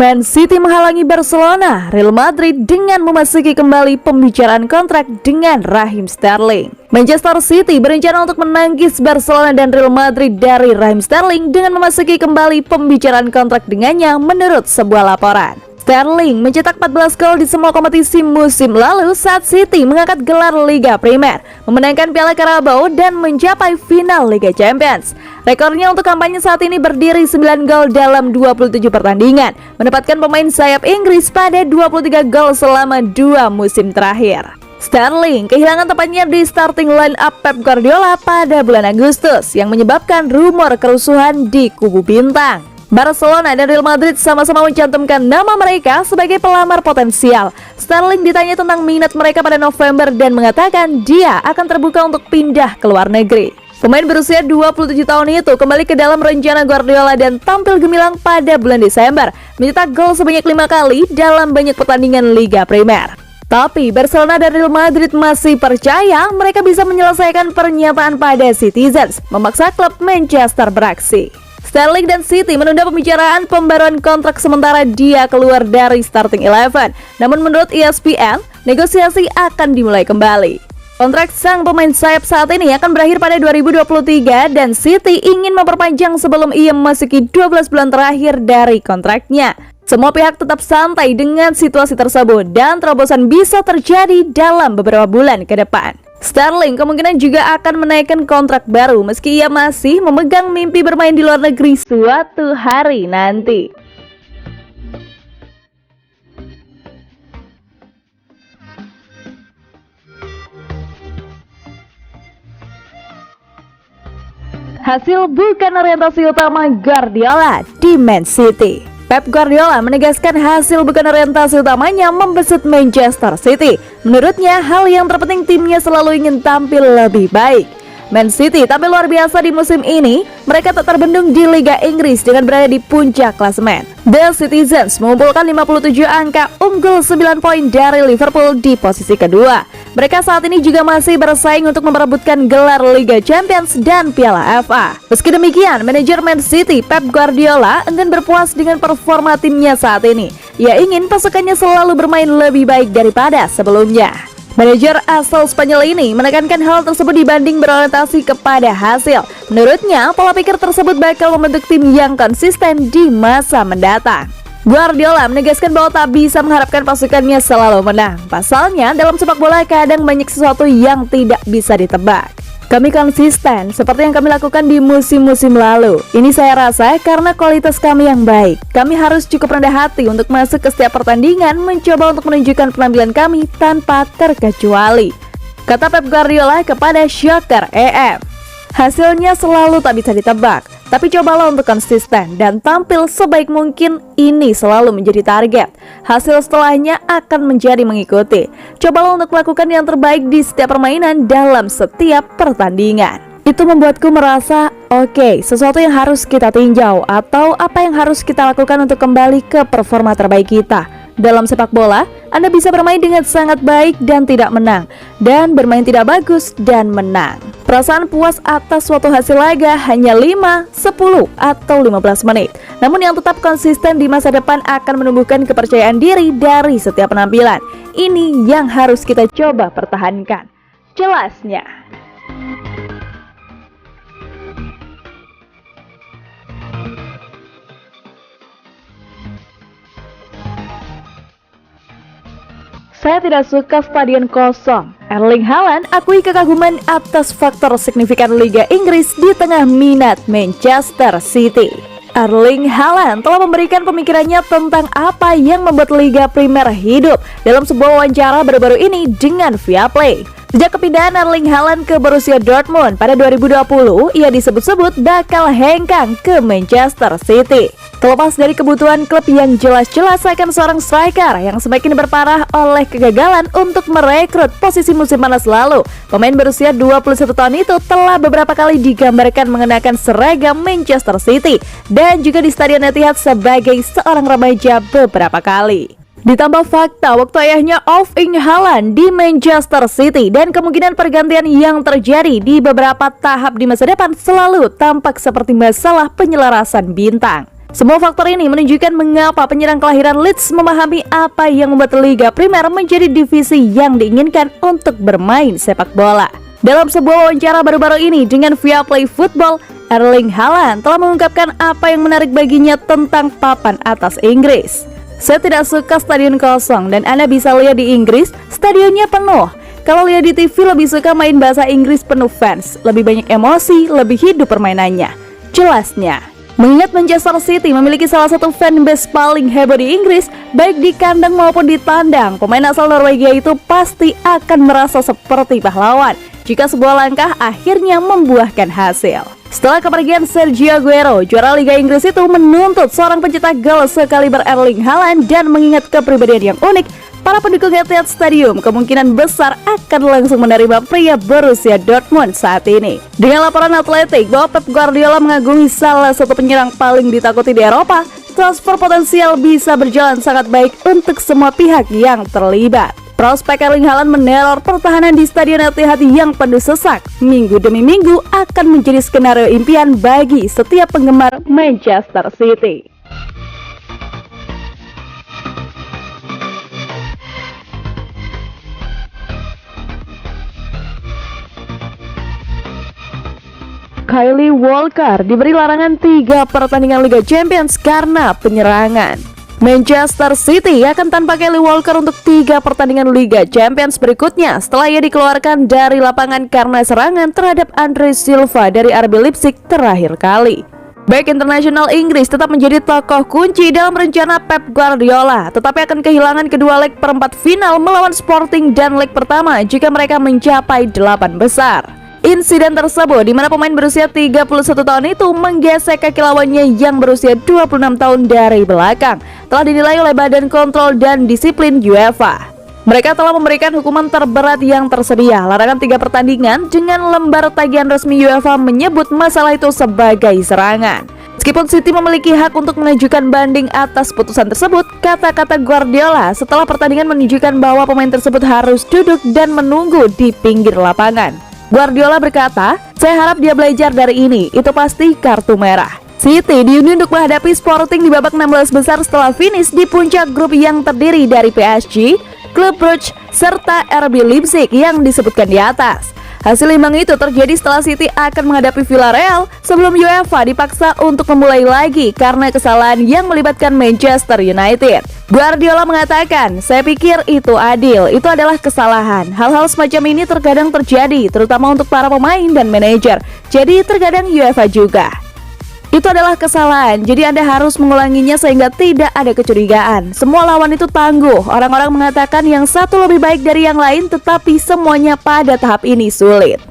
Man City menghalangi Barcelona, Real Madrid dengan memasuki kembali pembicaraan kontrak dengan Raheem Sterling. Manchester City berencana untuk menangkis Barcelona dan Real Madrid dari Raheem Sterling dengan memasuki kembali pembicaraan kontrak dengannya menurut sebuah laporan. Sterling mencetak 14 gol di semua kompetisi musim lalu saat City mengangkat gelar Liga Primer, memenangkan Piala Carabao dan mencapai final Liga Champions. Rekornya untuk kampanye saat ini berdiri 9 gol dalam 27 pertandingan, menempatkan pemain sayap Inggris pada 23 gol selama 2 musim terakhir. Sterling kehilangan tempatnya di starting line up Pep Guardiola pada bulan Agustus yang menyebabkan rumor kerusuhan di kubu bintang. Barcelona dan Real Madrid sama-sama mencantumkan nama mereka sebagai pelamar potensial. Sterling ditanya tentang minat mereka pada November dan mengatakan dia akan terbuka untuk pindah ke luar negeri. Pemain berusia 27 tahun itu kembali ke dalam rencana Guardiola dan tampil gemilang pada bulan Desember, mencetak gol sebanyak 5 kali dalam banyak pertandingan Liga Primer. Tapi Barcelona dan Real Madrid masih percaya mereka bisa menyelesaikan pernyataan pada Citizens, memaksa klub Manchester beraksi. Sterling dan City menunda pembicaraan pembaruan kontrak sementara dia keluar dari starting 11. Namun menurut ESPN, negosiasi akan dimulai kembali. Kontrak sang pemain sayap saat ini akan berakhir pada 2023 dan City ingin memperpanjang sebelum ia memasuki 12 bulan terakhir dari kontraknya. Semua pihak tetap santai dengan situasi tersebut dan terobosan bisa terjadi dalam beberapa bulan ke depan. Sterling kemungkinan juga akan menaikkan kontrak baru meski ia masih memegang mimpi bermain di luar negeri suatu hari nanti. Hasil bukan orientasi utama Guardiola di Man City. Pep Guardiola menegaskan hasil bukan orientasi utamanya membesut Manchester City. Menurutnya, hal yang terpenting timnya selalu ingin tampil lebih baik. Man City tampil luar biasa di musim ini. Mereka tak terbendung di Liga Inggris dengan berada di puncak klasemen. The Citizens mengumpulkan 57 angka unggul 9 poin dari Liverpool di posisi kedua. Mereka saat ini juga masih bersaing untuk memperebutkan gelar Liga Champions dan Piala FA. Meski demikian, manajer Man City Pep Guardiola enggan berpuas dengan performa timnya saat ini. Ia ingin pasukannya selalu bermain lebih baik daripada sebelumnya. Manajer asal Spanyol ini menekankan hal tersebut dibanding berorientasi kepada hasil. Menurutnya, pola pikir tersebut bakal membentuk tim yang konsisten di masa mendatang. Guardiola menegaskan bahwa tak bisa mengharapkan pasukannya selalu menang. Pasalnya, dalam sepak bola kadang banyak sesuatu yang tidak bisa ditebak. Kami konsisten seperti yang kami lakukan di musim-musim lalu. Ini saya rasa karena kualitas kami yang baik. Kami harus cukup rendah hati untuk masuk ke setiap pertandingan, mencoba untuk menunjukkan penampilan kami tanpa terkecuali, kata Pep Guardiola kepada Shocker EM. Hasilnya selalu tak bisa ditebak, tapi cobalah untuk konsisten dan tampil sebaik mungkin. Ini selalu menjadi target. Hasil setelahnya akan menjadi mengikuti. Cobalah untuk melakukan yang terbaik di setiap permainan dalam setiap pertandingan. Itu membuatku merasa, oke, sesuatu yang harus kita tinjau atau apa yang harus kita lakukan untuk kembali ke performa terbaik kita. Dalam sepak bola, Anda bisa bermain dengan sangat baik dan tidak menang, dan bermain tidak bagus dan menang. Perasaan puas atas suatu hasil laga hanya 5, 10, atau 15 menit. Namun yang tetap konsisten di masa depan akan menumbuhkan kepercayaan diri dari setiap penampilan. Ini yang harus kita coba pertahankan. Jelasnya. Saya tidak suka stadion kosong. Erling Haaland akui kekaguman atas faktor signifikan Liga Inggris di tengah minat Manchester City. Erling Haaland telah memberikan pemikirannya tentang apa yang membuat Liga Primer hidup dalam sebuah wawancara baru-baru ini dengan Viaplay. Sejak kepindahan Erling Haaland ke Borussia Dortmund pada 2020, ia disebut-sebut bakal hengkang ke Manchester City. Terlepas dari kebutuhan klub yang jelas-jelas akan seorang striker yang semakin berparah oleh kegagalan untuk merekrut posisi musim panas lalu, pemain berusia 21 tahun itu telah beberapa kali digambarkan mengenakan seragam Manchester City dan juga di Stadion Etihad sebagai seorang remaja beberapa kali. Ditambah fakta waktu ayahnya Erling Haaland di Manchester City dan kemungkinan pergantian yang terjadi di beberapa tahap di masa depan selalu tampak seperti masalah penyelarasan bintang. Semua faktor ini menunjukkan mengapa penyerang kelahiran Leeds memahami apa yang membuat Liga Primer menjadi divisi yang diinginkan untuk bermain sepak bola. Dalam sebuah wawancara baru-baru ini dengan Viaplay Football, Erling Haaland telah mengungkapkan apa yang menarik baginya tentang papan atas Inggris. Saya tidak suka stadion kosong dan Anda bisa lihat di Inggris, stadionnya penuh. Kalau lihat di TV lebih suka main bahasa Inggris penuh fans, lebih banyak emosi, lebih hidup permainannya. Jelasnya. Mengingat Manchester City memiliki salah satu fanbase paling heboh di Inggris, baik di kandang maupun di tandang, pemain asal Norwegia itu pasti akan merasa seperti pahlawan jika sebuah langkah akhirnya membuahkan hasil. Setelah kepergian Sergio Aguero, juara Liga Inggris itu menuntut seorang pencetak gol sekaliber Erling Haaland dan mengingat kepribadian yang unik, para pendukung Etihad Stadium kemungkinan besar akan langsung menerima pria Borussia Dortmund saat ini. Dengan laporan Atletik bahwa Pep Guardiola mengagumi salah satu penyerang paling ditakuti di Eropa, transfer potensial bisa berjalan sangat baik untuk semua pihak yang terlibat. Prospek Erling Haaland meneror pertahanan di Stadion Etihad yang penuh sesak minggu demi minggu akan menjadi skenario impian bagi setiap penggemar Manchester City. Kyle Walker diberi larangan 3 pertandingan Liga Champions karena penyerangan. Manchester City akan tanpa Kyle Walker untuk 3 pertandingan Liga Champions berikutnya setelah ia dikeluarkan dari lapangan karena serangan terhadap Andre Silva dari RB Leipzig terakhir kali. Bek internasional Inggris tetap menjadi tokoh kunci dalam rencana Pep Guardiola, tetapi akan kehilangan kedua leg perempat final melawan Sporting dan leg pertama jika mereka mencapai 8 besar. Insiden tersebut di mana pemain berusia 31 tahun itu menggesek kaki lawannya yang berusia 26 tahun dari belakang telah dinilai oleh Badan Kontrol dan Disiplin UEFA. Mereka telah memberikan hukuman terberat yang tersedia, larangan 3 pertandingan dengan lembar tagihan resmi UEFA menyebut masalah itu sebagai serangan. Meskipun City memiliki hak untuk mengajukan banding atas putusan tersebut, kata-kata Guardiola setelah pertandingan menunjukkan bahwa pemain tersebut harus duduk dan menunggu di pinggir lapangan. Guardiola berkata, "Saya harap dia belajar dari ini, itu pasti kartu merah." City diundi untuk menghadapi Sporting di babak 16 besar setelah finish di puncak grup yang terdiri dari PSG, Club Brugge, serta RB Leipzig yang disebutkan di atas. Hasil imbang itu terjadi setelah City akan menghadapi Villarreal sebelum UEFA dipaksa untuk memulai lagi karena kesalahan yang melibatkan Manchester United. Guardiola mengatakan, "Saya pikir itu adil, itu adalah kesalahan. Hal-hal semacam ini terkadang terjadi, terutama untuk para pemain dan manajer. Jadi terkadang UEFA juga. Itu adalah kesalahan, jadi Anda harus mengulanginya sehingga tidak ada kecurigaan. Semua lawan itu tangguh. Orang-orang mengatakan yang satu lebih baik dari yang lain, tetapi semuanya pada tahap ini sulit."